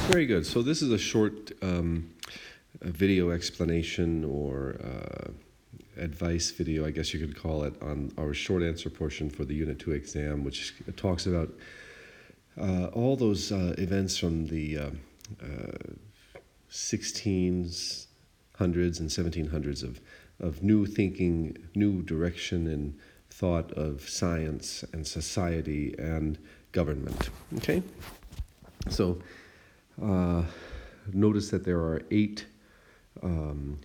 Very good. So this is a short a video explanation or advice video, I guess you could call it, on our short answer portion for the Unit 2 exam, which talks about all those events from the 1600s and 1700s of new thinking, new direction in thought of science and society and government. Okay? So notice that there are 8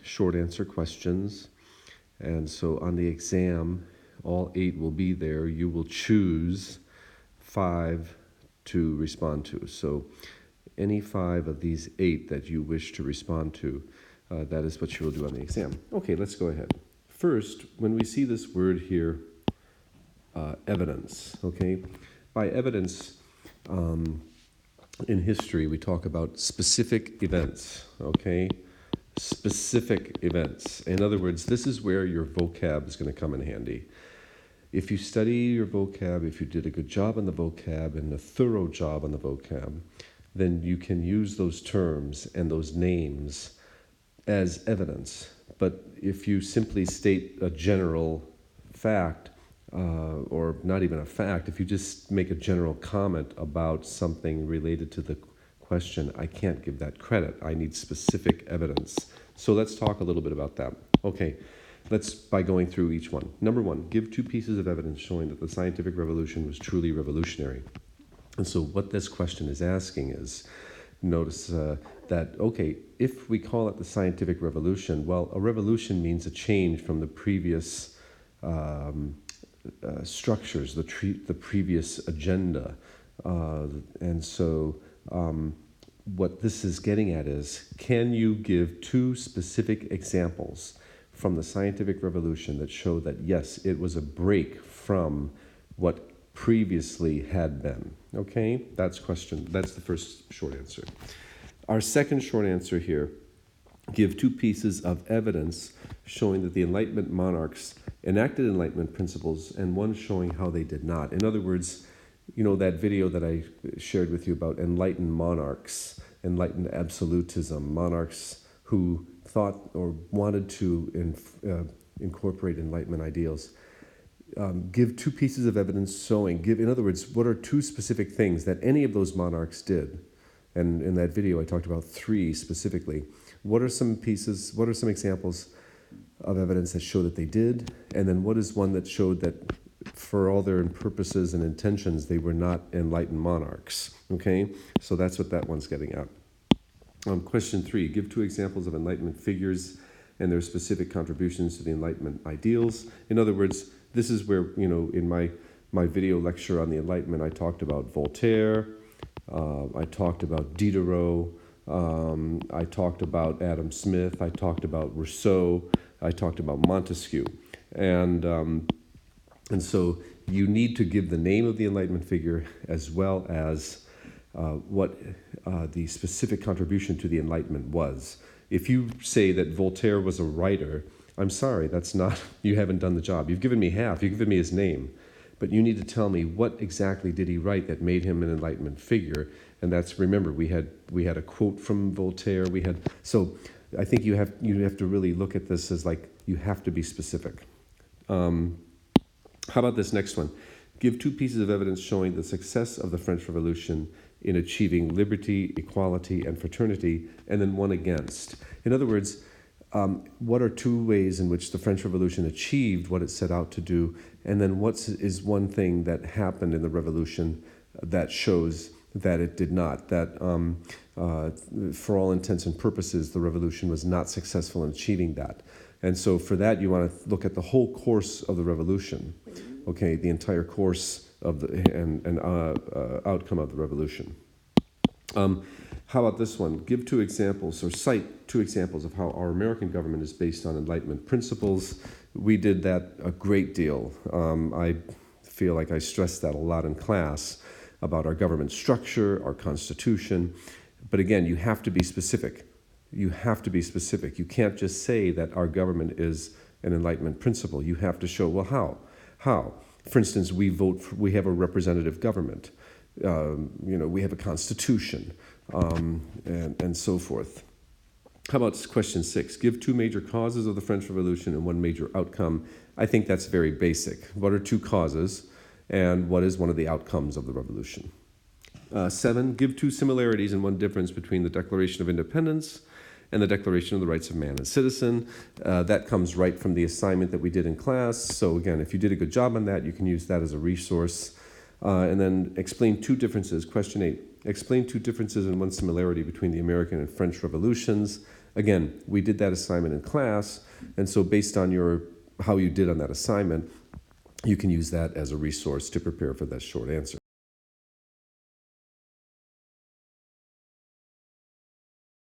short answer questions, and so on the exam all 8 will be there. You will choose 5 to respond to. So any 5 of these 8 that you wish to respond to, that is what you will do on the exam. Okay, let's go ahead. First, when we see this word here, evidence, okay? By evidence, in history, we talk about specific events, okay? Specific events. In other words, this is where your vocab is going to come in handy. If you study your vocab, if you did a good job on the vocab and a thorough job on the vocab, then you can use those terms and those names as evidence. But if you simply state a general fact, or not even a fact, if you just make a general comment about something related to the question, I can't give that credit. I need specific evidence. So let's talk a little bit about that. Okay, by going through each one. Number 1, give 2 pieces of evidence showing that the scientific revolution was truly revolutionary. And so what this question is asking is, notice that, okay, if we call it the scientific revolution, well, a revolution means a change from the previous structures, the previous agenda. And so what this is getting at is, can you give 2 specific examples from the scientific revolution that show that, yes, it was a break from what previously had been? Okay, that's the first short answer. Our second short answer here, give 2 pieces of evidence showing that the Enlightenment monarchs enacted Enlightenment principles, and one showing how they did not. In other words, you know that video that I shared with you about enlightened monarchs, enlightened absolutism, monarchs who thought or wanted to incorporate Enlightenment ideals. Give 2 pieces of evidence showing, in other words, what are 2 specific things that any of those monarchs did? And in that video I talked about 3 specifically. What are some examples of evidence that show that they did? And then what is one that showed that for all their purposes and intentions, they were not enlightened monarchs? Okay, so that's what that one's getting at. Question 3, give 2 examples of Enlightenment figures and their specific contributions to the Enlightenment ideals. In other words, this is where, in my video lecture on the Enlightenment, I talked about Voltaire, I talked about Diderot, I talked about Adam Smith, I talked about Rousseau, I talked about Montesquieu. And so you need to give the name of the Enlightenment figure as well as what the specific contribution to the Enlightenment was. If you say that Voltaire was a writer, I'm sorry, you haven't done the job. You've given me half, you've given me his name. But you need to tell me what exactly did he write that made him an Enlightenment figure. And that's, remember, we had a quote from Voltaire. So I think you have to really look at this as like, you have to be specific. How about this next one? Give 2 pieces of evidence showing the success of the French Revolution in achieving liberty, equality, and fraternity, and then one against. In other words, what are 2 ways in which the French Revolution achieved what it set out to do, and then what is one thing that happened in the Revolution that shows that it did not, that for all intents and purposes, the Revolution was not successful in achieving that. And so for that, you want to look at the whole course of the Revolution, okay, the entire course of the outcome of the Revolution. How about this one? Give 2 examples, or cite 2 examples of how our American government is based on Enlightenment principles. We did that a great deal. I feel like I stressed that a lot in class about our government structure, our Constitution. But again, you have to be specific. You have to be specific. You can't just say that our government is an Enlightenment principle. You have to show, well, how? How? For instance, we have a representative government. We have a constitution. and so forth. How about question 6? Give 2 major causes of the French Revolution and 1 major outcome. I think that's very basic. What are 2 causes, and what is one of the outcomes of the revolution? 7, give 2 similarities and 1 difference between the Declaration of Independence and the Declaration of the Rights of Man and Citizen. That comes right from the assignment that we did in class. So again, if you did a good job on that, you can use that as a resource. And then explain 2 differences. Question 8, explain 2 differences and 1 similarity between the American and French revolutions. Again, we did that assignment in class, and so based on how you did on that assignment, you can use that as a resource to prepare for that short answer.